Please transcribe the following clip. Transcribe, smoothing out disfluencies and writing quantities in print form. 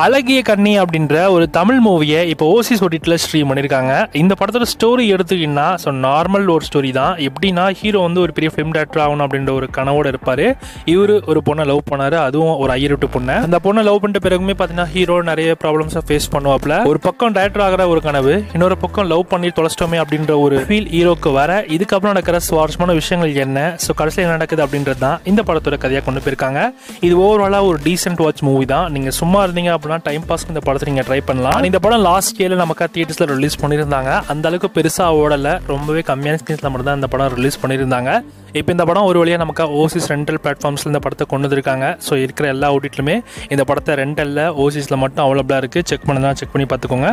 அழகிய கண்ணி அப்படின்ற ஒரு தமிழ் மூவியை இப்போ ஓசிஸ் ஓடிடியில் ஸ்ட்ரீம் பண்ணியிருக்காங்க. இந்த படத்தோட ஸ்டோரி எடுத்துக்கிட்டீங்கன்னா நார்மல் ஒரு ஸ்டோரி தான். எப்படின்னா ஹீரோ வந்து ஒரு பெரிய ஃபிலிம் டேரக்டர் ஆகணும் அப்படின்ற ஒரு கனவோடு இருப்பார். இவர் ஒரு பொண்ணை லவ் பண்ணார், அதுவும் ஒரு ஐயருட்டு பொண்ணை. அந்த பொண்ணை லவ் பண்ணிட்ட பிறகுமே பார்த்தீங்கன்னா ஹீரோ நிறைய ப்ராப்ளம்ஸை ஃபேஸ் பண்ணுவாப்ல. ஒரு பக்கம் டேரக்டர் ஆகிற ஒரு கனவு, இன்னொரு பக்கம் லவ் பண்ணி தொலைச்சிட்டோமே அப்படின்ற ஒரு ஃபீல் ஹீரோக்கு வர, இதுக்கப்புறம் நடக்கிற சுவாரஸ்யமான விஷயங்கள் என்ன, ஸோ கடைசியில் என்ன நடக்குது அப்படின்றது தான் இந்த படத்தோட கதையாக கொண்டு போயிருக்காங்க. இது ஓவராலாக ஒரு டீசென்ட் வாட்ச் மூவி தான். நீங்கள் சும்மா இருந்தீங்க அப்படின்னா டைம் பாஸ்க்கு இந்த படத்தை நீங்கள் ட்ரை பண்ணலாம். இந்த படம் லாஸ்ட் இயர்ல நமக்கு தியேட்டர்ஸில் ரிலீஸ் பண்ணியிருந்தாங்க. அந்த அளவுக்கு பெருசாக ஓடலை, ரொம்பவே கம்மியான ஸ்கிரீன்ஸில் மட்டும் தான் இந்த படம் ரிலீஸ் பண்ணியிருந்தாங்க. இப்போ இந்த படம் ஒரு வழியாக நமக்கு ஓசிஸ் ரெண்டல் பிளாட்ஃபார்ம்ஸில் இந்த படத்தை கொண்டு வந்திருக்காங்க. ஸோ இருக்கிற எல்லா ஓடிட்லுமே இந்த படத்தை ரெண்டலில் ஓசிஸில் மட்டும் அவைலபிளாக இருக்குது. செக் பண்ணி பார்த்துக்கோங்க.